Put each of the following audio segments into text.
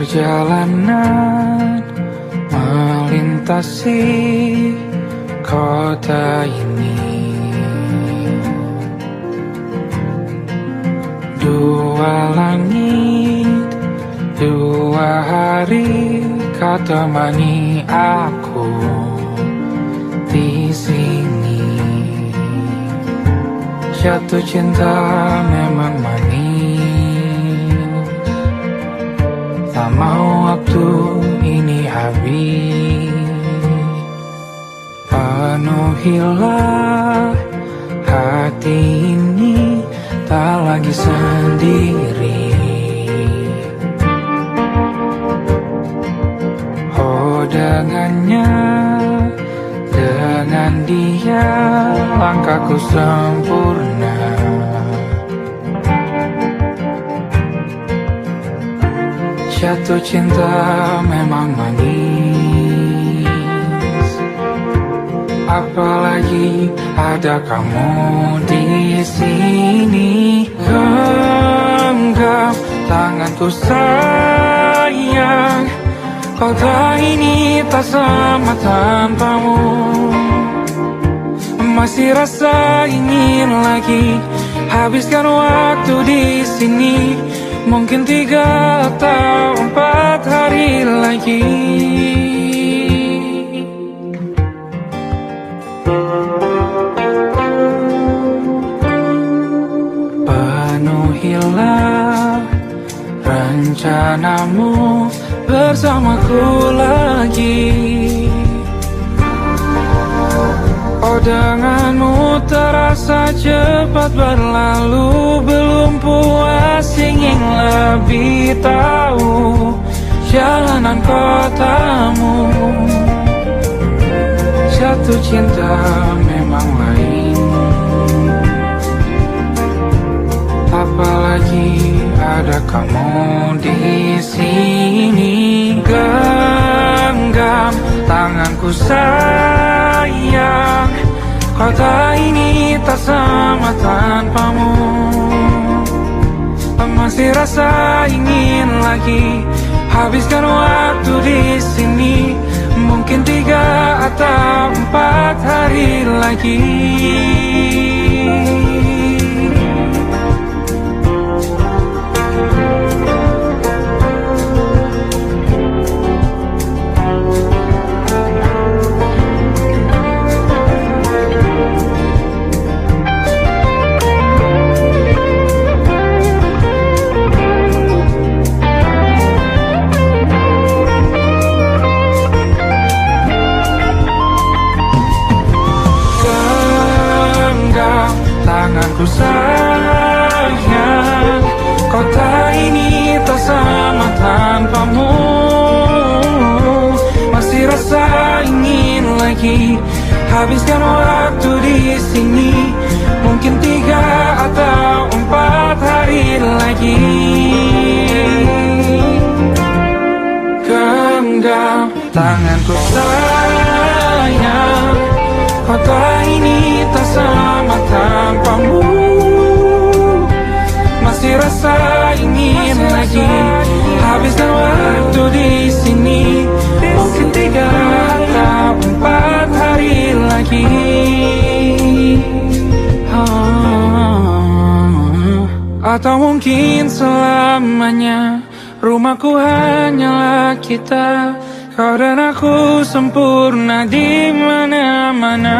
Perjalanan melintasi kota ini, dua langit, dua hari kau temani aku di sini. Jatuh cinta memang manis, tak mau waktu ini habis. Penuhilah hati ini, tak lagi sendiri. Oh dengannya, dengan dia langkahku sempurna. Jatuh cinta memang manis, apalagi ada kamu di sini. Genggam tanganku sayang, kota ini tak sama tanpamu. Masih rasa ingin lagi habiskan waktu di sini. Mungkin 3 atau 4 hari lagi. Penuhilah rencanamu bersamaku lagi. Oh denganmu terasa cepat berlalu, belum puas ingin lebih tahu jalanan kotamu. Jatuh cinta memang lain, apalagi ada kamu di sini. Genggam tanganku sayang, kota ini tak sama tanpamu. Masih rasa ingin lagi habiskan waktu di sini. Mungkin 3 atau 4 hari lagi. Tanganku sayang, kota ini tak sama tanpamu. Masih rasa ingin lagi habiskan waktu di sini. Mungkin 3 atau 4 hari lagi. Genggam tanganku sayang, kota ini tak sama tanpamu. Masih rasa ingin lagi habiskan waktu di sini. Mungkin 3 atau 4 hari lagi. Atau mungkin selamanya. Rumahku hanyalah kita, kau dan aku sempurna di mana-mana.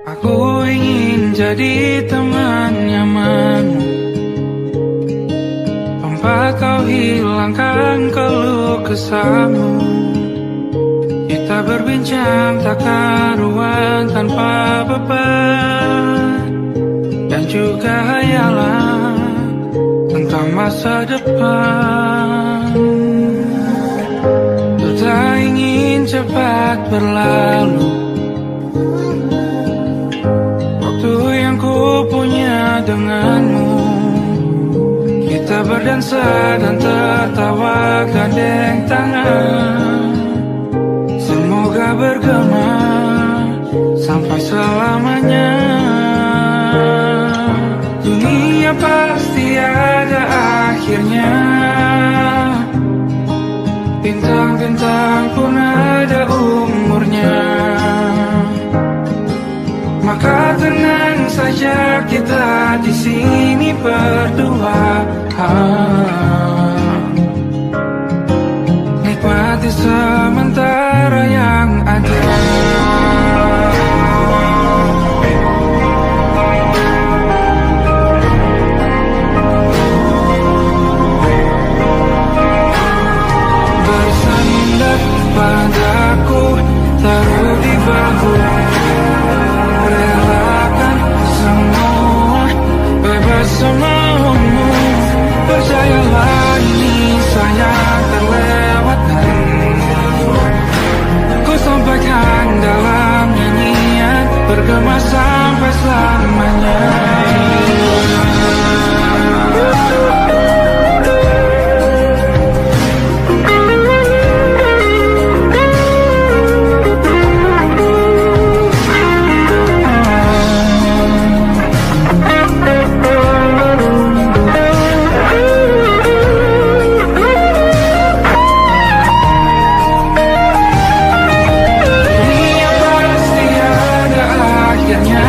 Aku ingin jadi teman nyamanmu, tempat kau hilangkan keluh kesahmu. Kita berbincang tak karuan tanpa beban, dan juga hayalan tentang masa depan. Ku tak ingin cepat berlalu waktu yang ku punya denganmu. Kita berdansa dan tertawa gandeng tangan, semoga bergema sampai selamanya. Dunia pasti ada akhirnya, bintang-bintang pun ada umurnya. Maka tenang saja kita di sini berdua, nikmati sementara yang ada. Bersandar padaku, taruh di bahu, relakan semua, bebas semaumu. Percayalah ini sayang terlewatkan, ku sampaikan dalam nyanyian, bergema sampai selamanya. Dunia pasti ada akhirnya,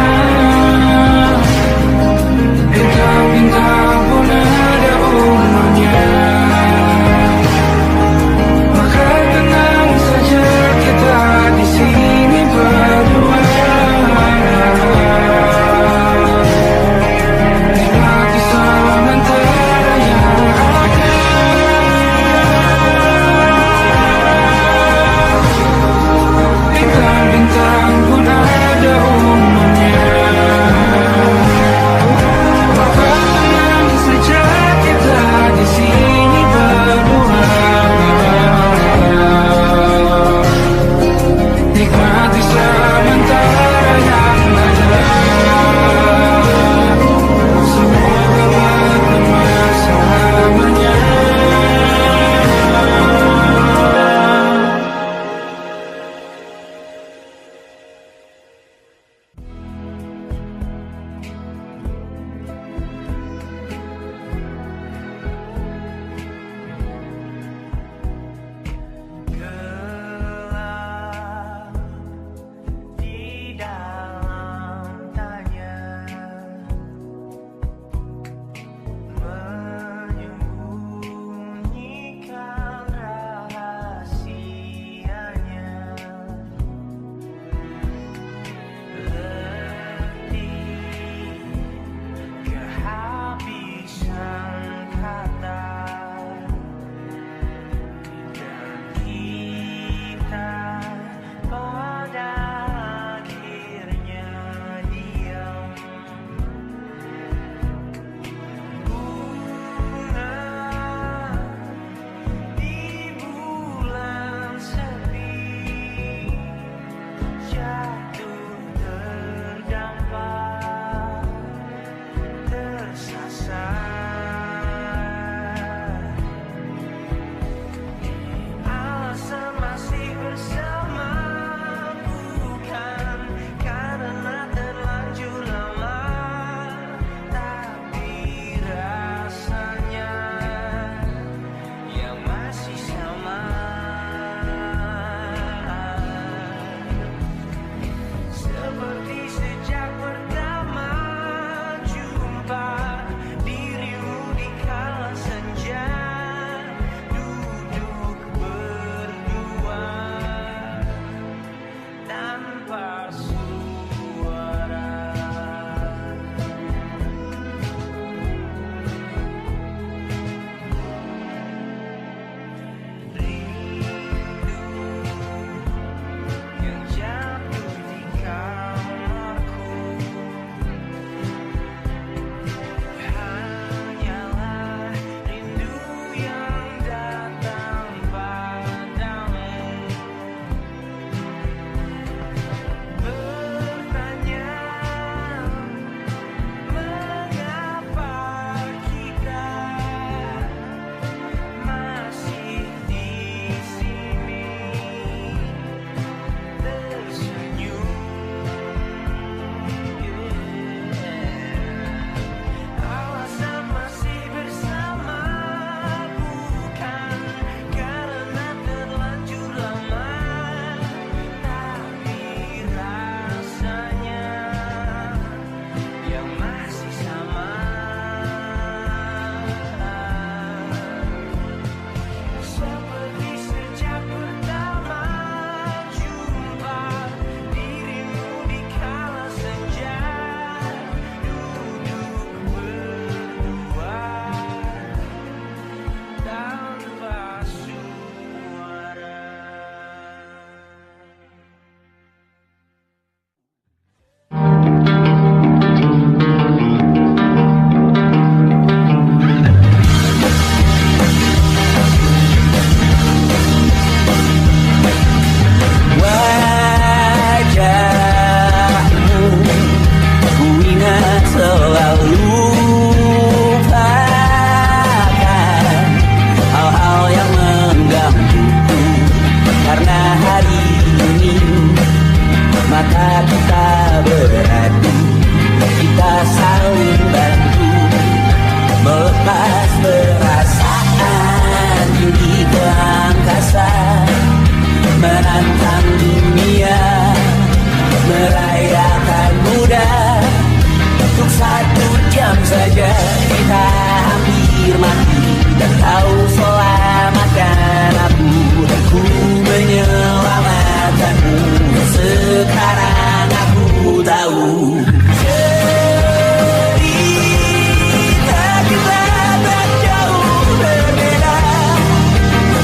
Cerita kita tak jauh berbeda,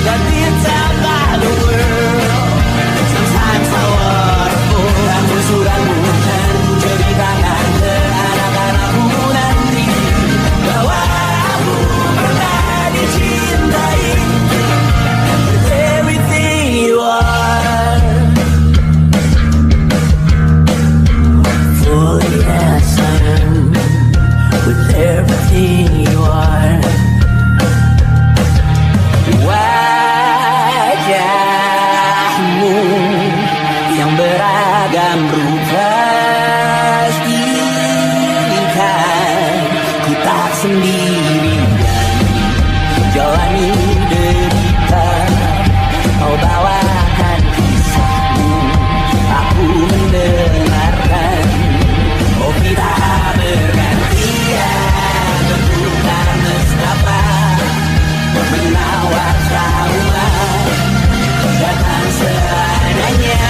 but it's about the world. Sometimes I wonderful. Ramu-ramu dan ceritakan ke anak-anakmu nanti bahwa aku pernah dicintai. With everything you are, fully as I am. With everything you are, wajahmu yang beragam rupa pastikan ku tak sendirian jalani derita. Kau bawakan kisahmu, aku mendengarkan. Oh kita bergantian bertukar nestapa, menawar trauma datang seadanya.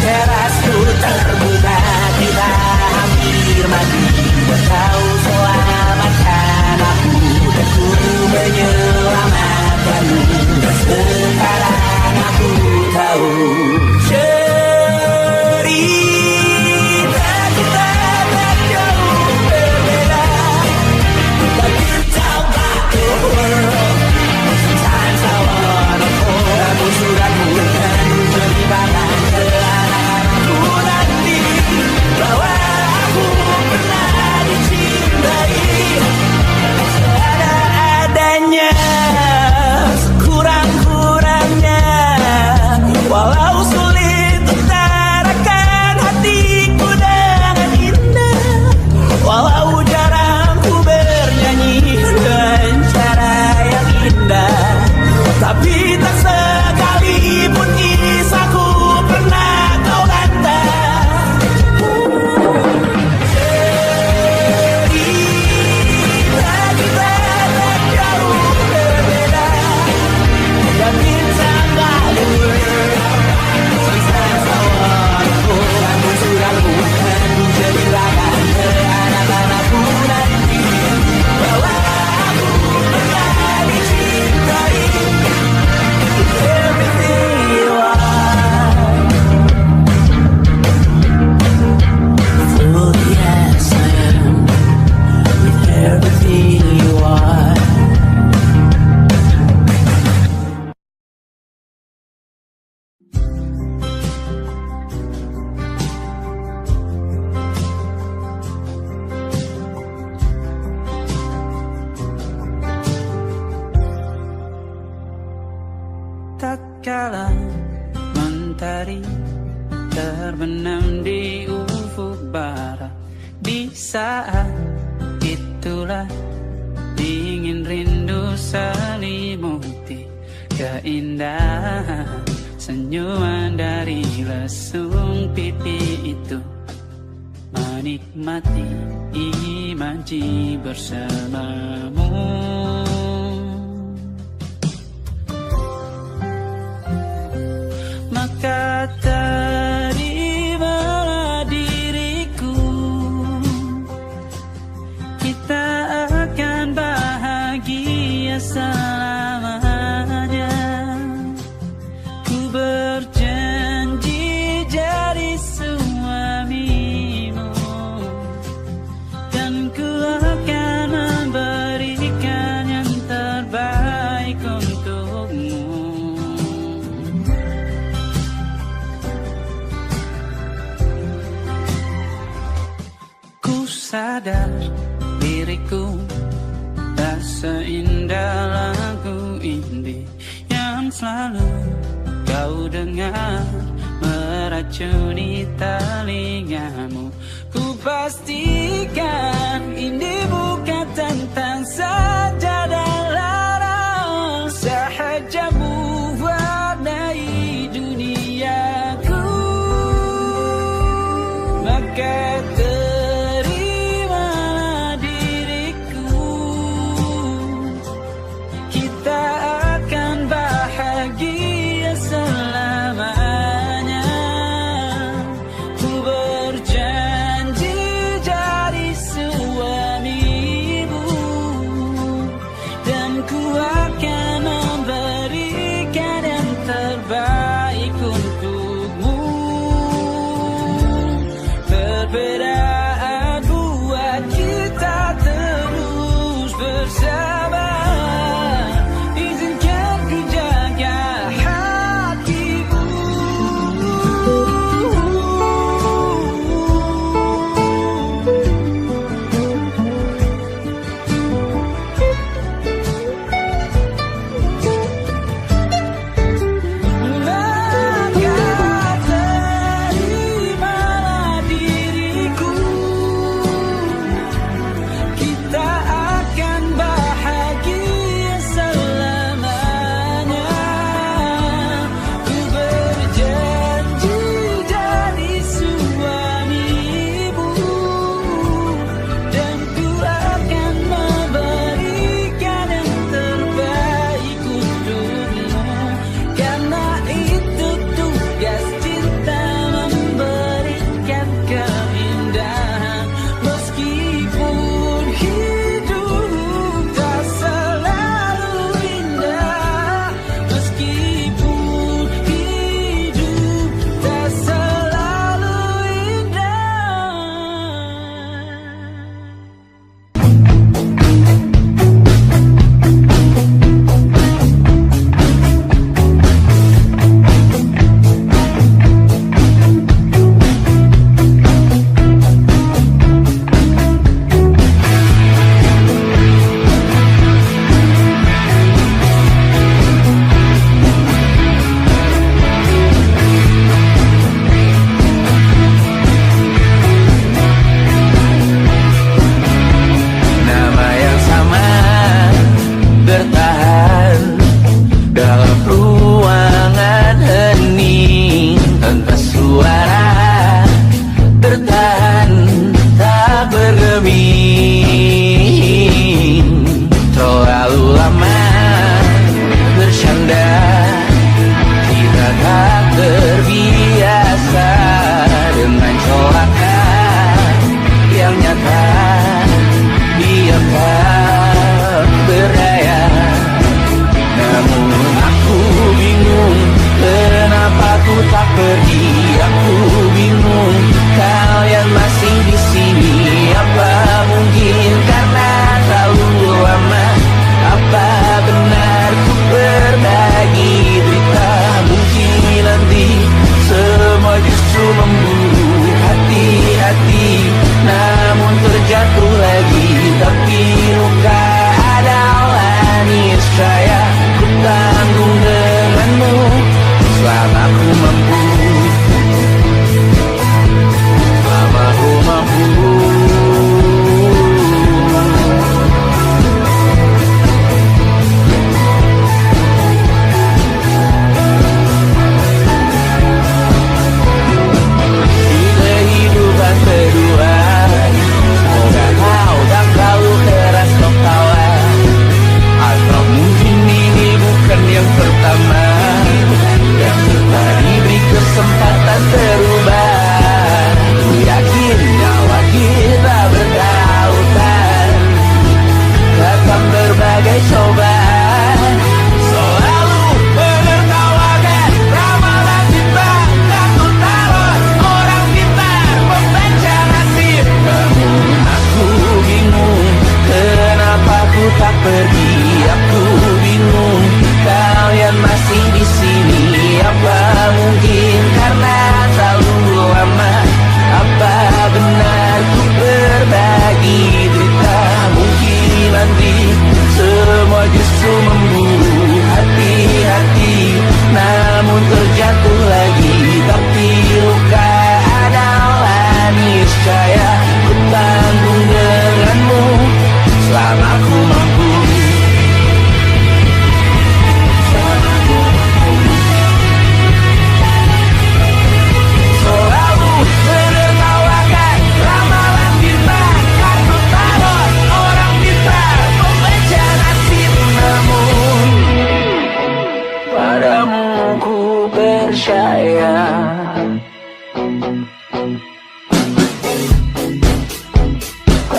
Terasku terbuka, kita hampir mati. Kau selamatkan aku dan ku menyelamatkanmu. Sekarang aku tahu cerita kita tak jauh berbeda, but it's about the world. Sometimes I wanna fall. Ramu-ramu dan ceritakan ke anak-anakku nanti bahwa aku pernah dicintai. Seadanya, sekurang-kurangnya, walau sulit utarakan hatiku dengan indah, walau jarang ku bernyanyi dengan cara yang indah, tapi tak sekalipun kisahku pernah kau bantah. Cerita kita tak jauh berbeda, dan kita nggak world. Sometimes I wanna ramu-ramu dan ceritakan ke anak-anakku nanti bahwa aku pernah dicintai. Everything you are, fully as I am. With everything you are. Tatkala mentari terbenam di ufuk barat, di saat itulah dingin rindu selimuti keindahan senyuman dari lesung pipi itu. Menikmati imaji bersamamu. Maka terimalah diriku, kita akan bahagia selamanya. Ku berjanji jadi suamimu, dan ku akan memberikan yang terbaik untukmu. Sadar diriku tak seindah lagu indie yang selalu kau dengar meracuni telingamu. Ku pastikan ini bukan tentang sajadah larang, sahaja mewarnai duniaku. Maka bahagia selamanya. Ku berjanji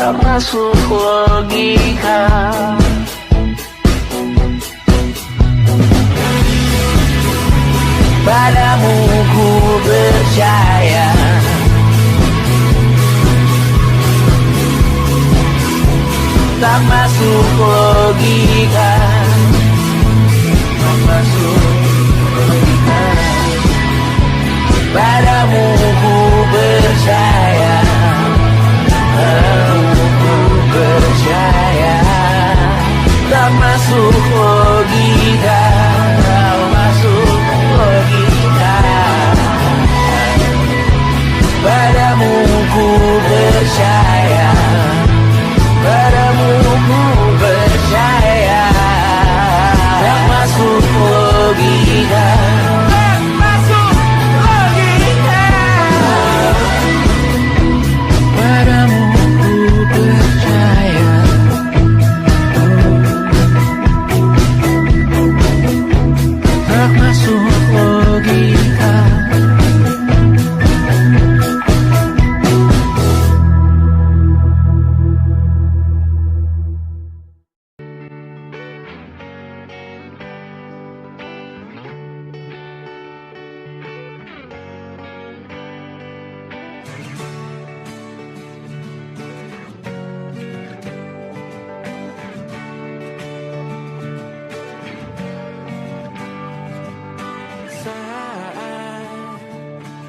tak masuk logika. Padamu ku percaya, tak masuk logika, tak masuk logika. Padamu ku percaya, padamu ku percaya, tak masuk logika, tak masuk logika. Padamu ku percaya, padamu ku percaya, tak masuk logika, tak masuk logika. Padamu ku percaya, tak masuk logika. Saat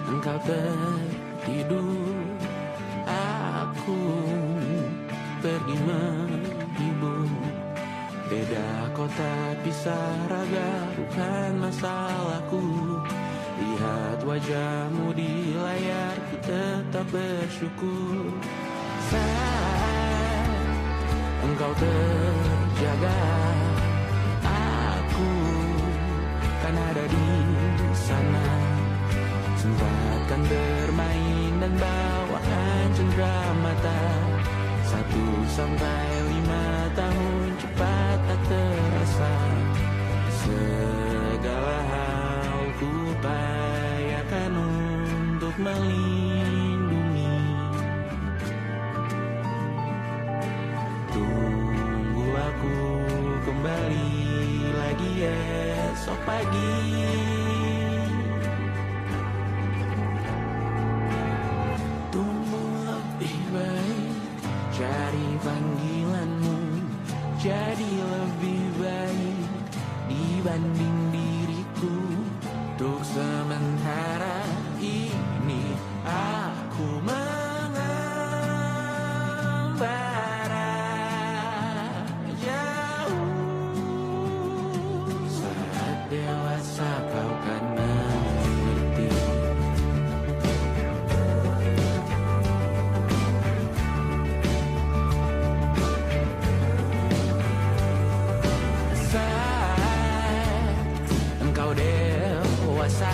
engkau tertidur, aku pergi menghibur. Beda kota pisah raga bukan masalahku. Lihat wajahmu di layar, ku tetap bersyukur. Saat engkau terjaga, aku kan ada di sana. Sempatkan bermain dan bawakan cendera mata. 1-5 tahun cepat tak terasa. Segala hal ku upayakan untuk melindungi. Tunggu aku kembali lagi esok pagi. Tumbuh lebih baik, cari panggilanmu, jadi lebih baik dibanding diriku. Untuk sementara ini aku mengembara jauh. Saat dewasa kau kan mengerti. Saat engkau dewasa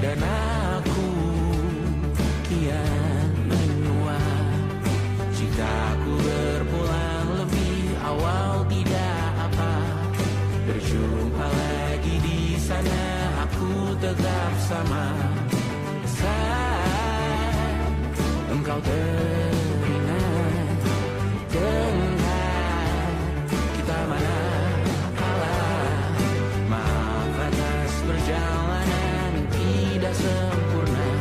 dan aku kian menua. Jika aku berpulang lebih awal tidak apa. Berjumpa lagi di sana, aku tetap sama. Saat engkau teringat dengan kita mana kalah. Maaf atas perjalanan yang tidak sempurna,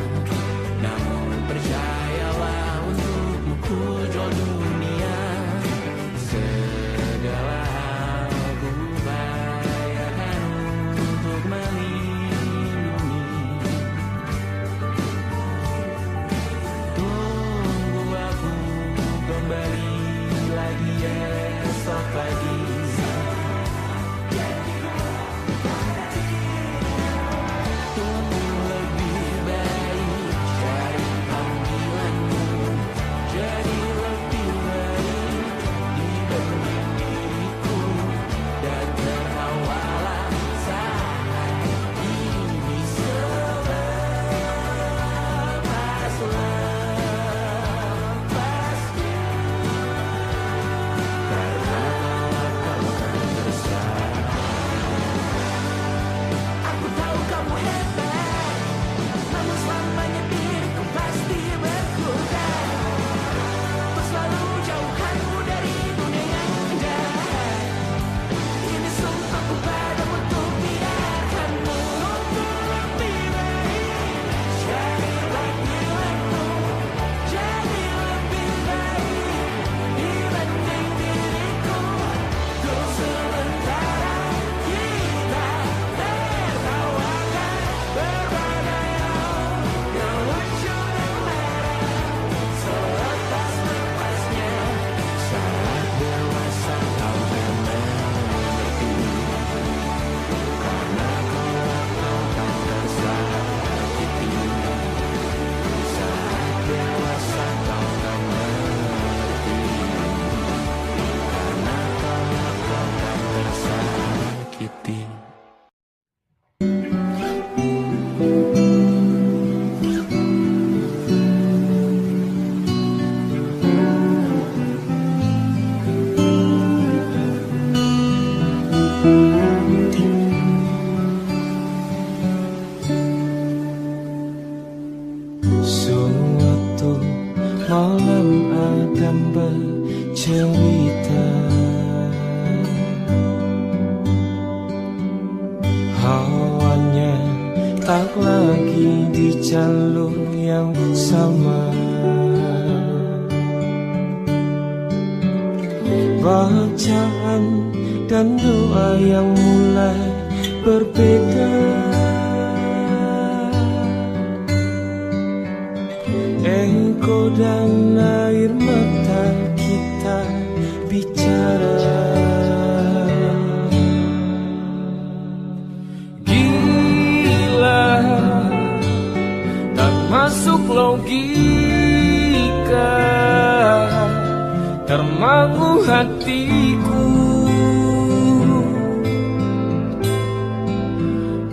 namun percayalah untukmu ku jual dunia. Segala hal ku upayakan untuk melindungi. Tunggu malam Adam bercerita, hawanya tak lagi di jalur yang sama. Bacaan dan doa yang mulai berbeda. Ego dan air mata kita bicara. Gila, tak masuk logika, termangu hatiku.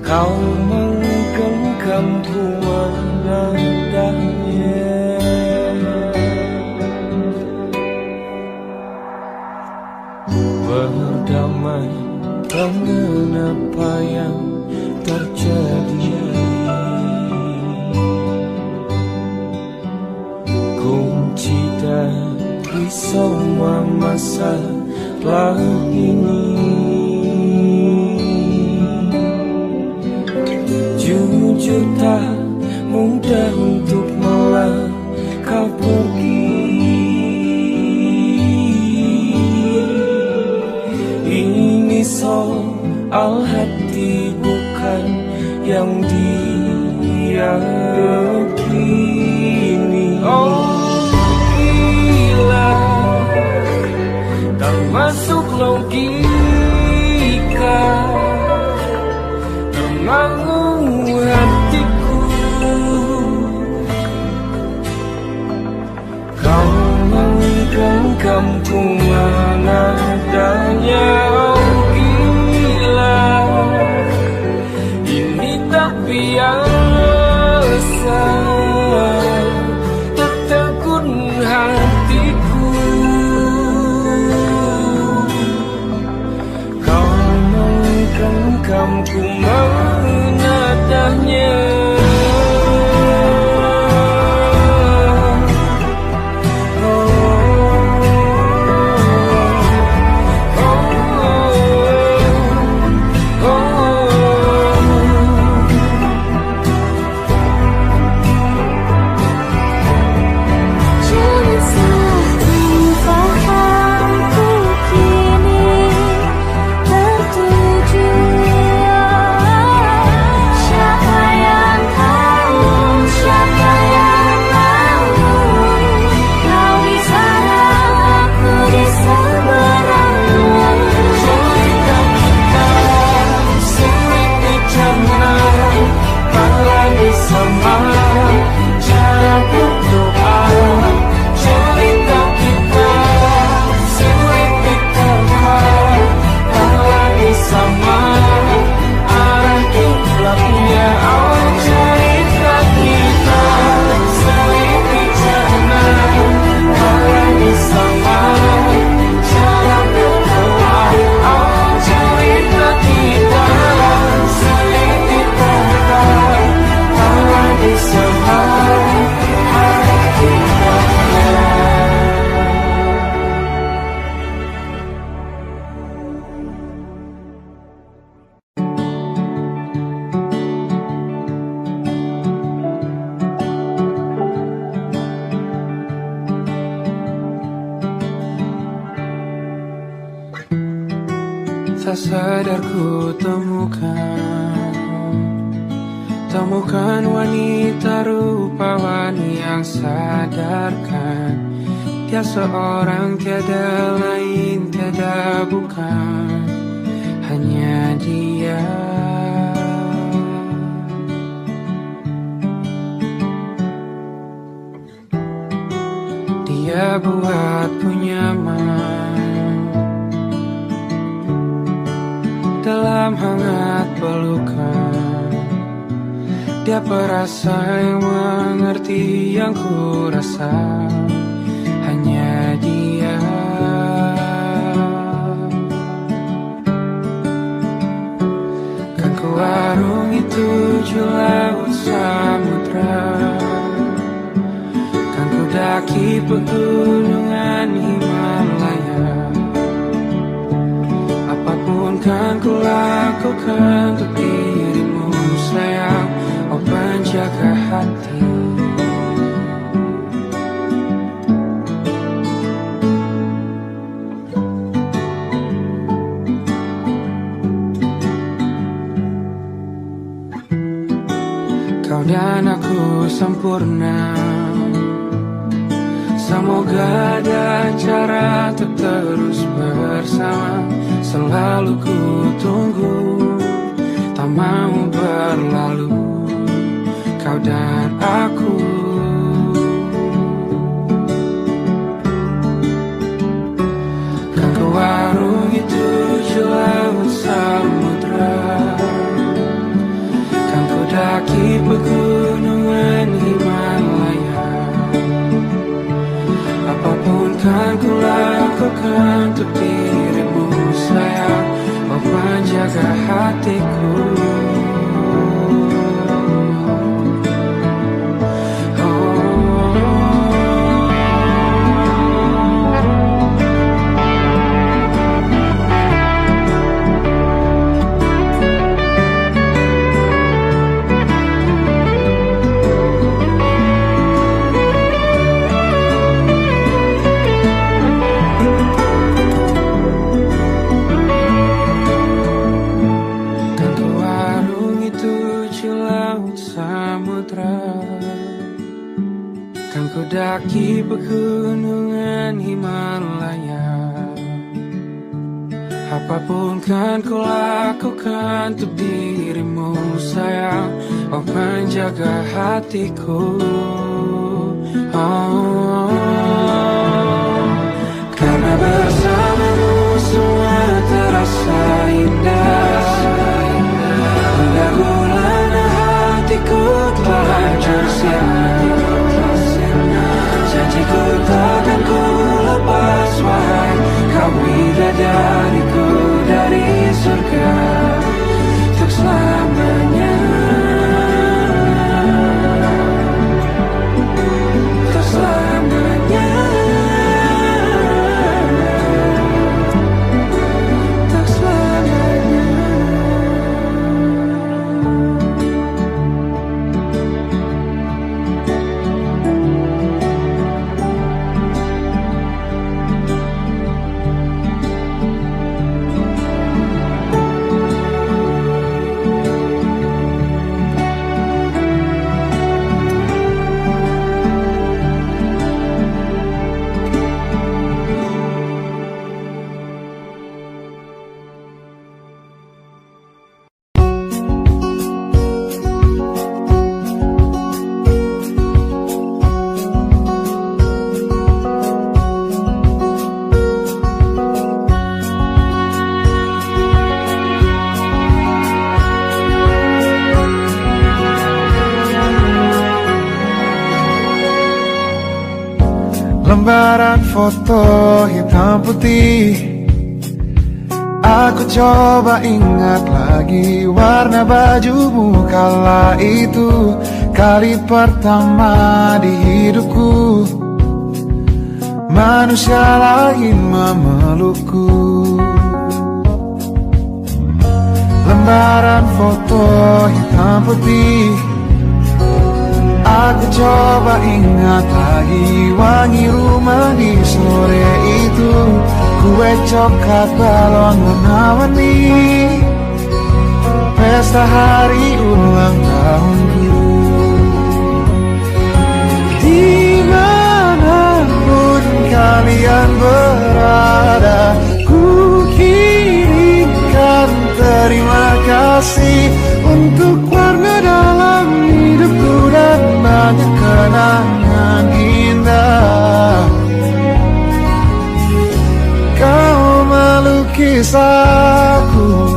Kau menggenggamku menadanya. Berdamai dengan apa yang terjadi. Kunci dari semua masalah ini, jujur tak mudah untuk melangkah pergi. Ini soal hati bukan yang diyakini. Oh gila, tak masuk logika, termangu hatiku. Kau menggenggamku menadanya. Oh gila, ini tak biasa, tertegun hatiku. Kau menggenggamku menadanya. Tak sadar ku temukan wanita rupawan yang sadarkan dia seorang, tiada lain, tiada bukan, hanya dia. Dia buatku nyaman dalam hangat pelukan. Dia perasa yang mengerti yang ku rasa, hanya dia. Kan ku arungi 7 laut samudra, kan ku daki pegunungan Himalaya. Apapun kan ku lakukan untuk dirimu sayang, oh penjaga hati. Kau dan aku sempurna, semoga ada cara untuk terus bersama. Selalu ku tunggu, tak mau berlalu, kau dan aku. Kan ku warungi tujuh laut samudra, kan ku daki pegunungan Himalaya. Apapun kan ku lakukan untuk dirimu sayang, oh penjaga hatiku. Kan ku daki pegunungan Himalaya. Apapun kan ku lakukan untuk dirimu sayang, oh penjaga hatiku. Oh, karena bersamamu semua terasa indah. Pergaulan hatiku telah bersama. Janjiku takkan ku lepas wahai kau bidadariku dari surga untuk selamanya, untuk selamanya, untuk selamanya. Lembaran foto hitam putih, aku coba ingat lagi warna bajumu kala itu. Kali pertama di hidupku manusia lain memelukku. Lembaran foto hitam putih, aku coba ingat lagi wangi rumah di sore itu. Kue coklat balon warna-warni, pesta hari ulang tahunku. Dimanapun kalian berada, ku kirimkan terima kasih untuk warna dalam hidupku dan banyak kenangan indah. Kau melukis aku,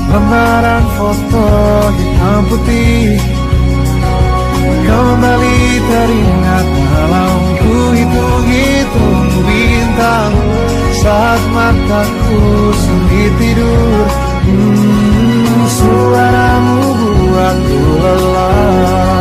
lembaran foto hitam putih kembali teringat malam ku hitung-hitung bintang saat mataku sulit tidur. Suaramu buatku lelah.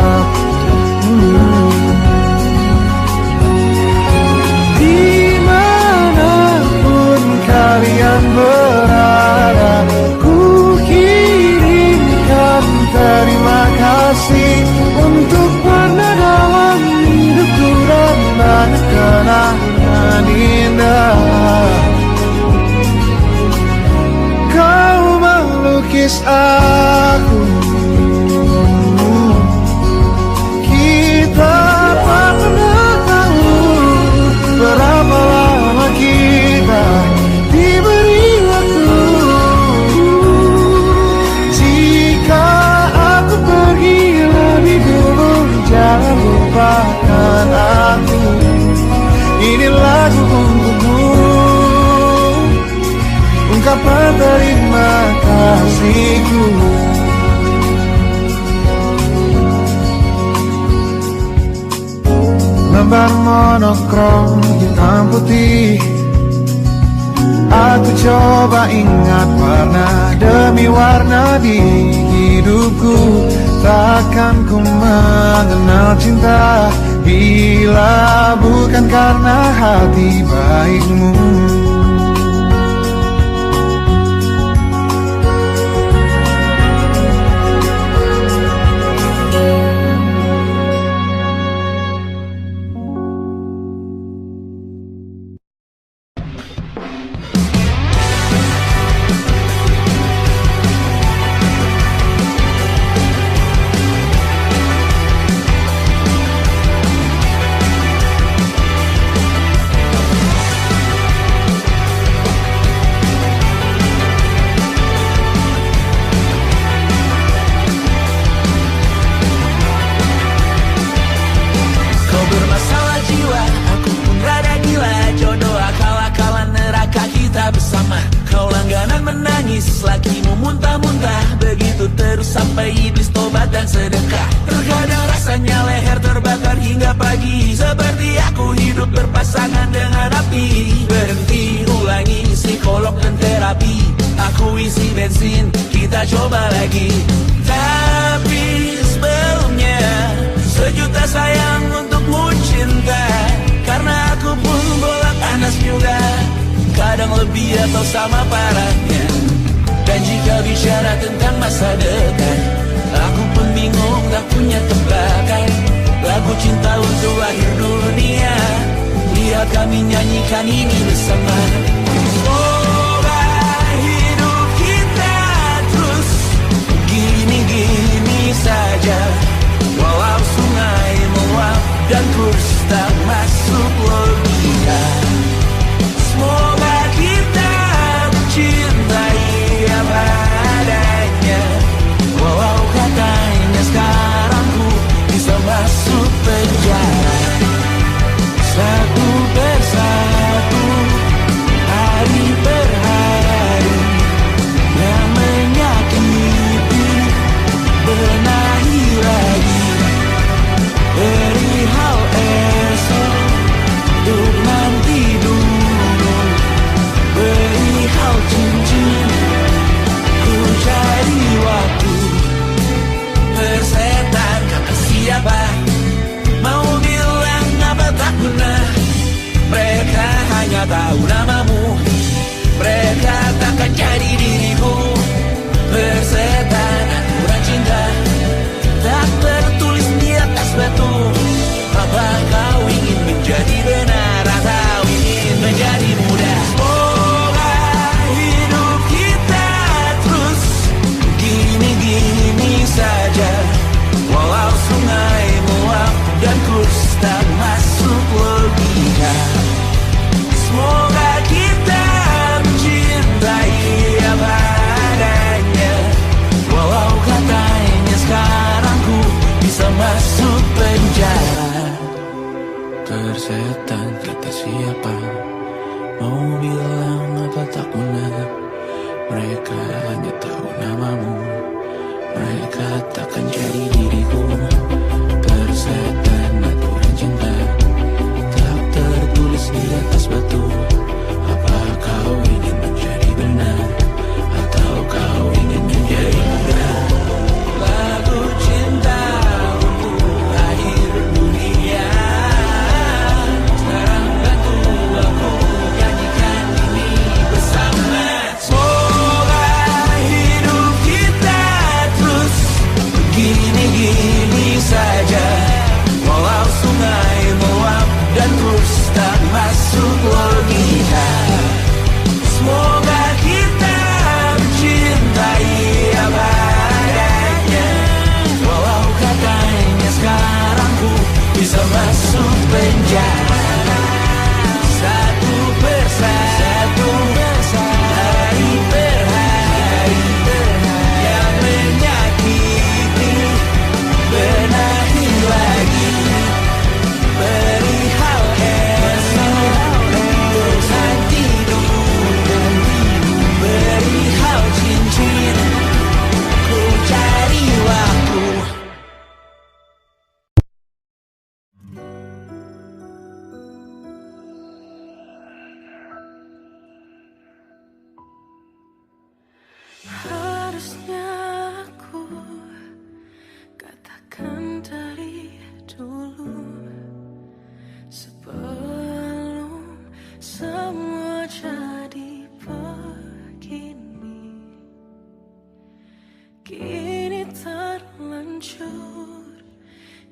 kasih untuk warna dalam hidupku dan banyak kenangan indah. Kau melukis aku, kita tak pernah tahu berapa lama kita diberi waktu. Jika aku pergi lebih dulu, jangan lupakan aku. Ini lagu untukmu, ungkapan terima kasihku. Lembar monokrom hitam putih, aku coba ingat warna demi warna di hidupku. Takkan ku mengenal cinta bila bukan karena hati baikmu. Gini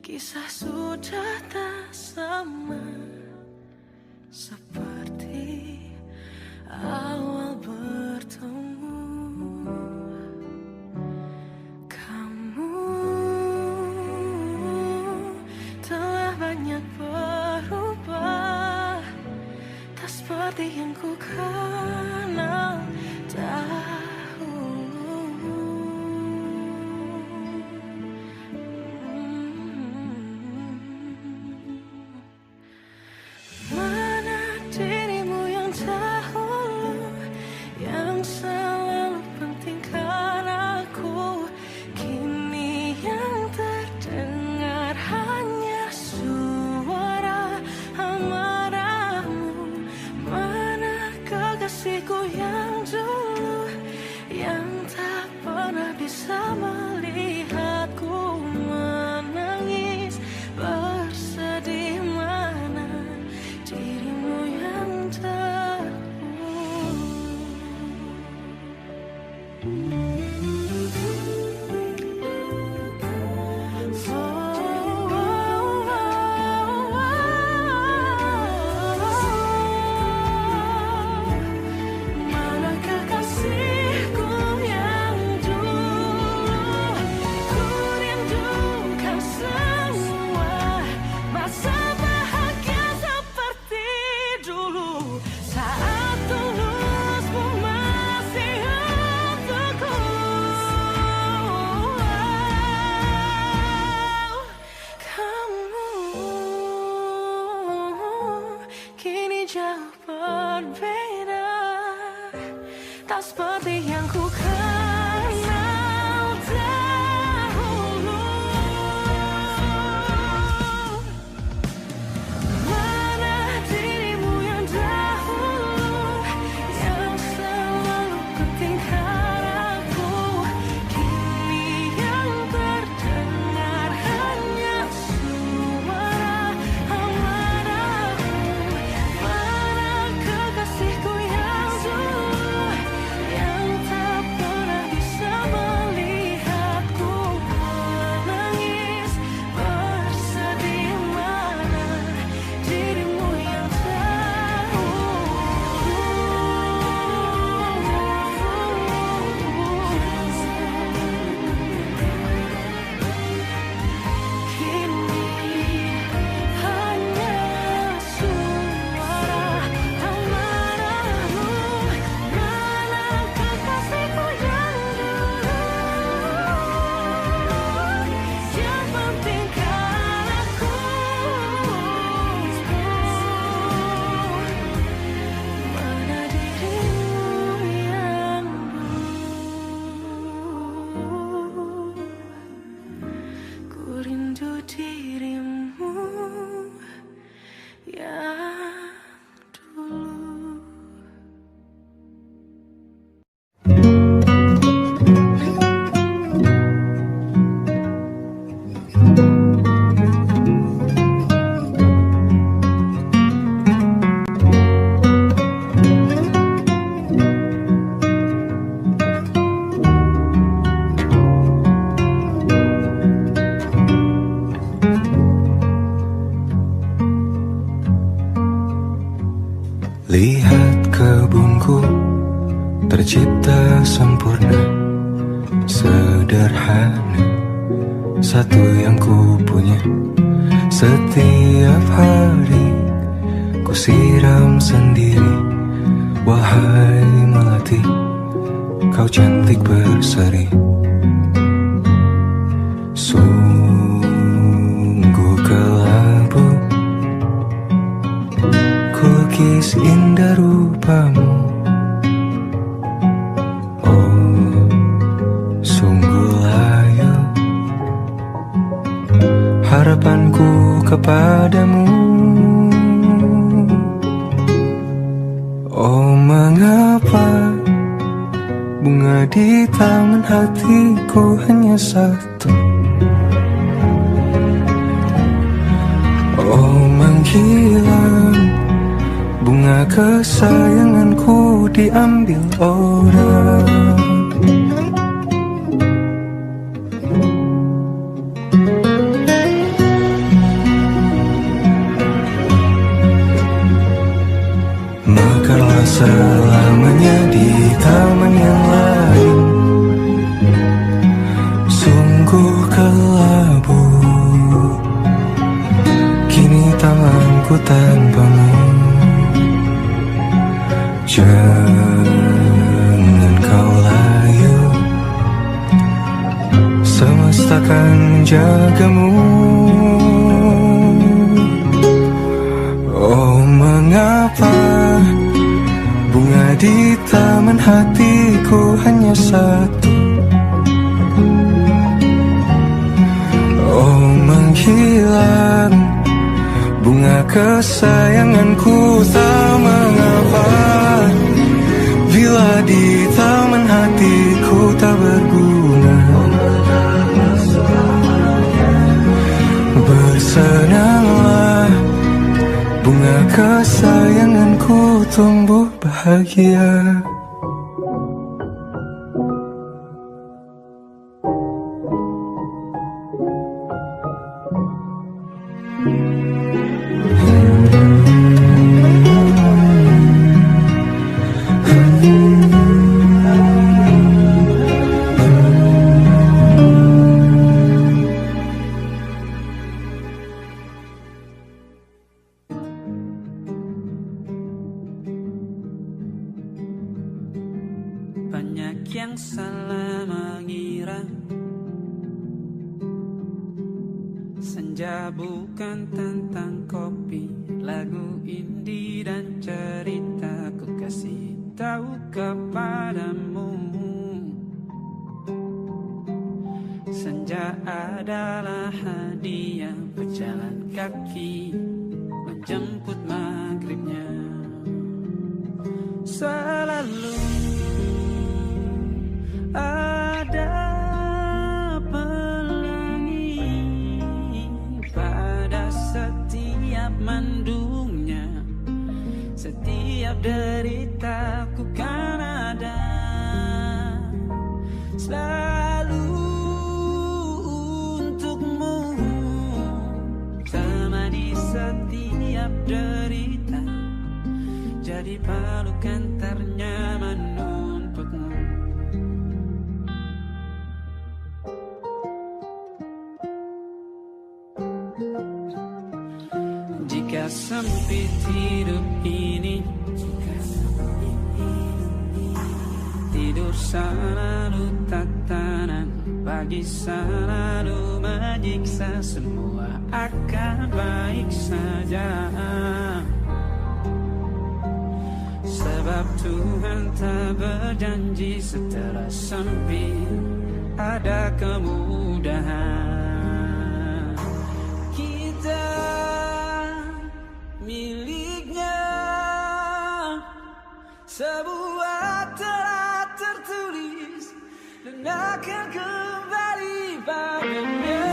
Kisah sudah tak sama seperti awal bertemu. Kamu telah banyak berubah, tak seperti yang ku kenal dahulu. Mana dirimu yang dahulu, yang selalu pentingkan aku, kini yang terdengar hanya suara amarahmu. Mana kekasihku yang dulu, yang tak pernah bisa melihatku menangis bersedih. Mana dirimu yang mana kekasihku yang dulu, ku rindukan semua masa bahagia seperti dulu, saat tulusmu masih untukku. Kamu kini jauh berbeda, tak seperti yang ku kenal dahulu. Mana dirimu yang dahulu, yang selalu pentingkan aku, kini yang terdengar hanya suara amarahmu. Mana kekasihku yang dulu, yang tak pernah bisa melihatku menangis bersedih. Mana dirimu yang kini hanya suara amarahmu. Mana kekasihku yang dulu, yang pentingkan aku, mana dirimu yang dulu, ku rindu dirimu yang dulu. Lihat kebunku tercipta sempurna, sederhana, satu yang ku punya. Setiap hari ku siram sendiri. Wahai melati, kau cantik berseri. Sungguh kelabu, kukis indah rupamu. Oh, sungguh layu harapanku kepadamu. Oh, mengapa bunga di tangan hatiku hanya satu? Oh, menghilang bunga kesayanganku diambil orang. selamanya di taman yang lain. Sungguh kelabu kini tanganku tanpamu. Jangan kau layu, semesta akan menjagamu. Oh, mengapa bunga di taman hatiku hanya satu? Oh, menghilang bunga kesayanganku, tak mengapa bila di taman hatiku tak berguna. Bersenanglah bunga kesayanganku tumbuh bahagia. Banyak yang salah mengira senja bukan tentang kopi, lagu indie dan cerita. Ku kasih tahu kepadamu, senja adalah hadiah berjalan kaki menjemput maghribnya. Selalu ada pelangi pada setiap mendungnya, setiap deritaku kan ada selalu untukmu, temani setiap derita, jadi pelukan ternyaman untukmu. Jika sempit hidup ini, tidur selalu tatanan, pagi selalu menyiksa, semua akan baik saja. Sebab Tuhan tak berjanji setelah sempit ada kemudahan. Kita miliknya sebuah telah tertulis dan akan kembali padanya.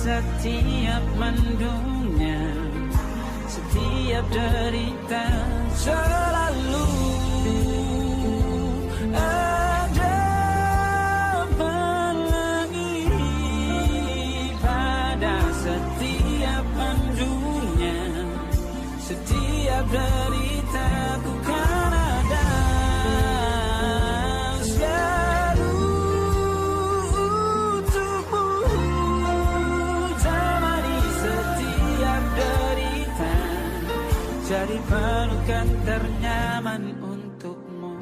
Setiap mendungnya, setiap derita, selalu ada pelangi pada setiap mendungnya, setiap derita ku kan ada jadi pelukan ternyaman untukmu.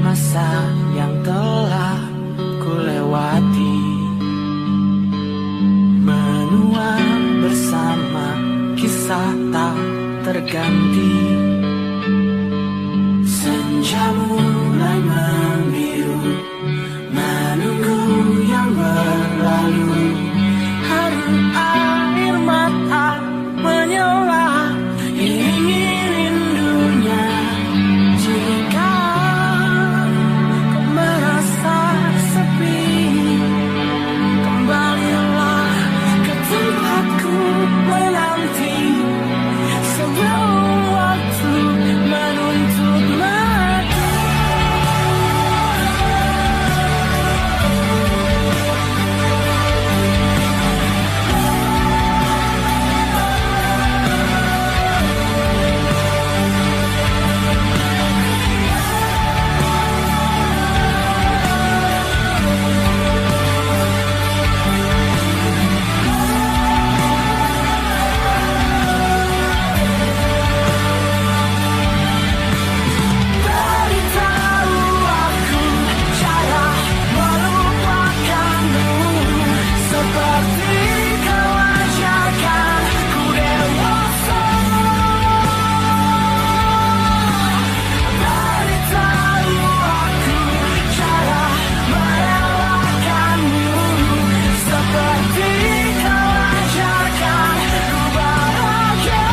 Masa yang telah ku lewati, menua bersama kisah tak terganti. Kaca mulai membiru, menunggu yang berlalu. Haru air mata menyala, ingin rindunya. Jika kau merasa sepi, kembalilah ke tempatku menanti. Sebelum waktu menuntut mati. Beritahu aku cara melupakanmu, seperti kau ajarkan ku dewasa. Beritahu aku cara merelakanmu, seperti kau ajarkan ku bahagia.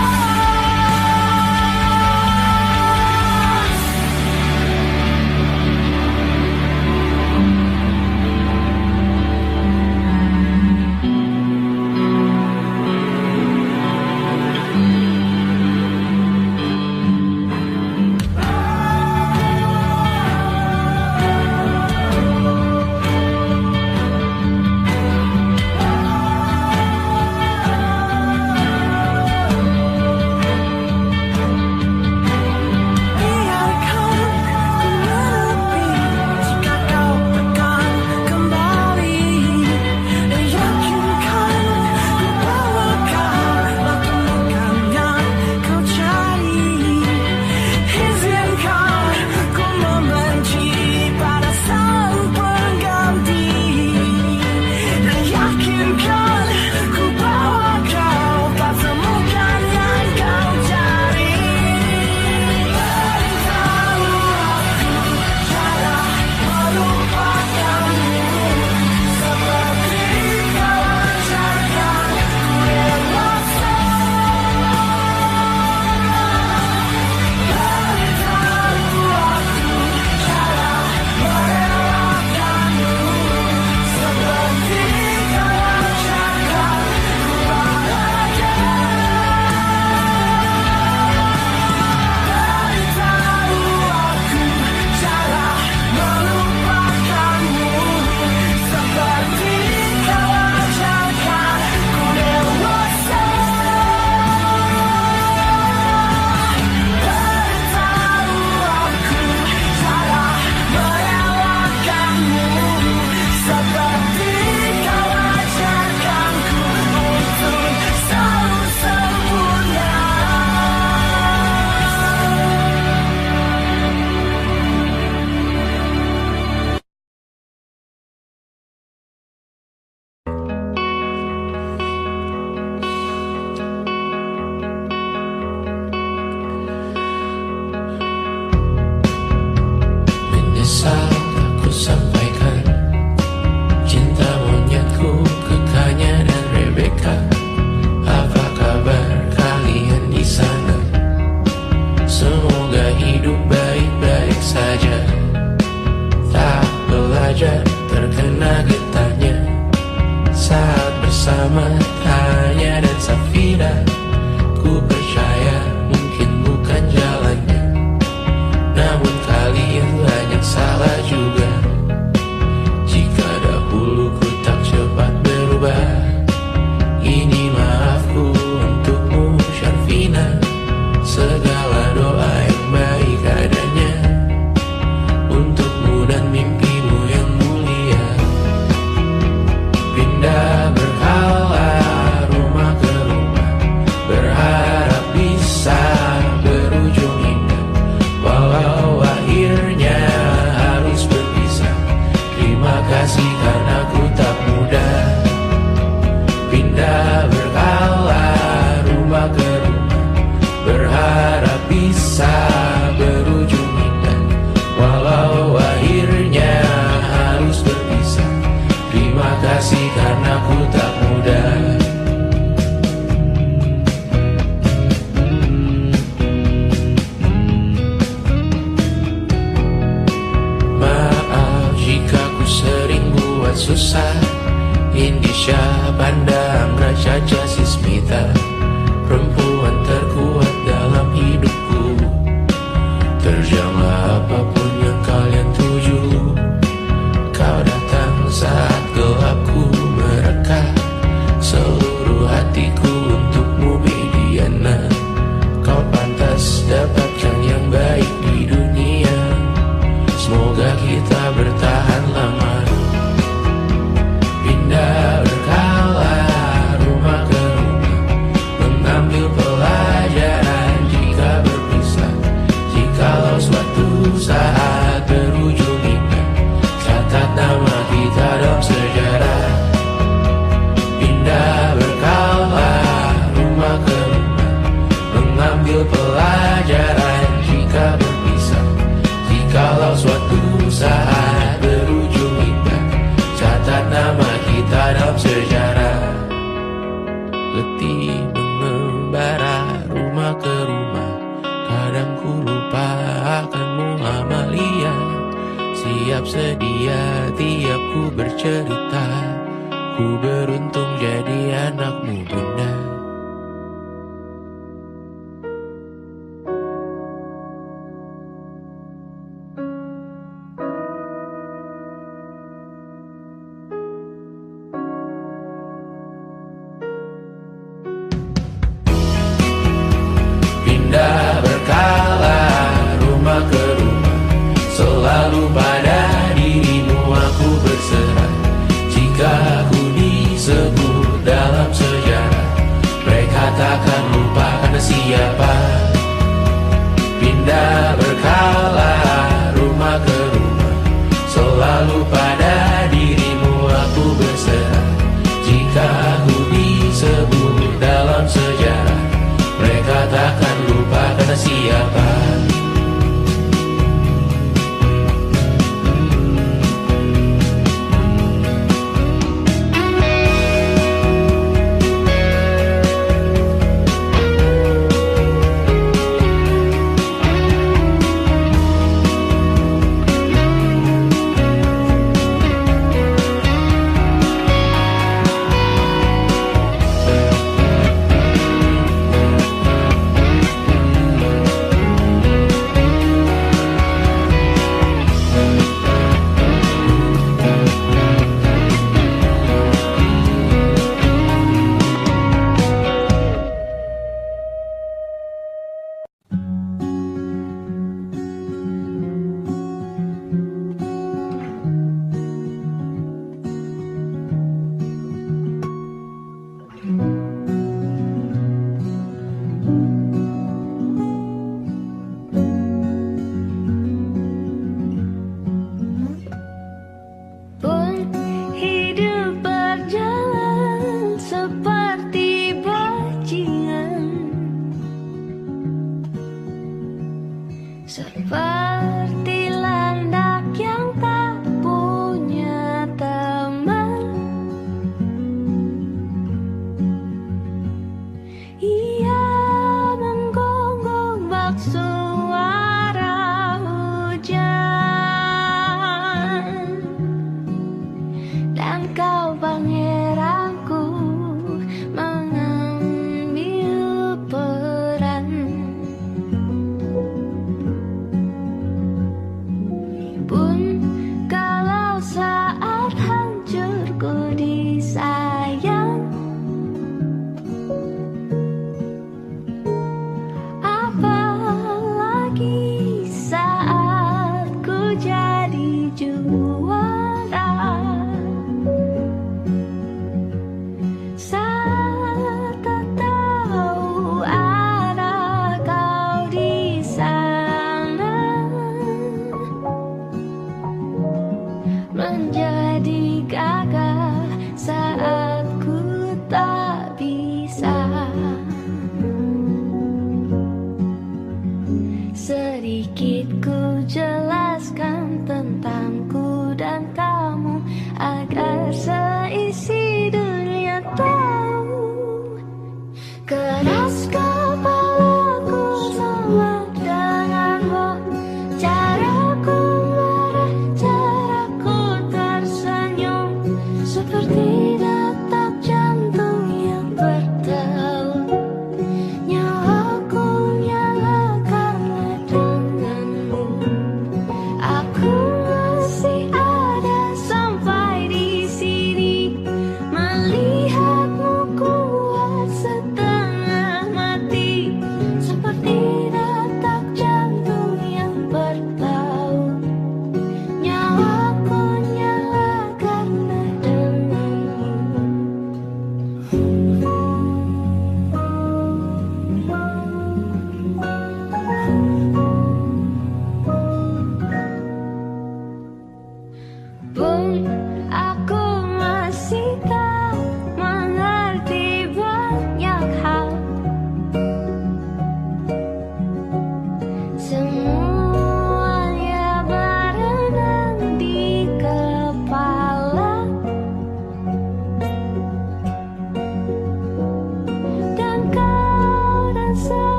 Biarkan ku menepi jika kau tekan kembali. Yakinkan ku bahwa kau temukan yang kau cari. Izinkan ku membenci pada sang pengganti. Yakinkan ku bahwa kau tak temukan yang kau cari. Beritahu aku cara melupakanmu, seperti kau ajarkan ku dewasa. Beritahu aku cara merelakanmu, seperti kau ajarkan ku bahagia. Beritahu aku cara melupakanmu, seperti kau ajarkan ku dewasa. Beritahu aku cara merelakanmu, seperti kau ajarkan ku untuk selalu sempurna. Menyesal aku sampaikan cinta monyetku ke Kanya dan Rebecca. Apa kabar kalian di sana? Semoga hidup baik-baik saja. Tak belajar terkena getahnya saat bersama Tanya dan Safira. Ku percaya mungkin bukan jalannya, namun kalian banyak salah juga. Jika dahulu ku tak cepat berubah, ini maafku untukmu Syarfina. Segala doa yang baik adanya untukmu dan mimpimu yang mulia. Pindah berhala rumah ke rumah, berharap bisa berujung indah. Walau akhirnya harus berpisah, terima kasih karena ku tak mudah. Pindah berkala rumah ke rumah, berharap letih mengembara rumah ke rumah. Kadang ku lupa akanmu Amalia. Siap sedia tiap ku bercerita. Ku beruntung jadi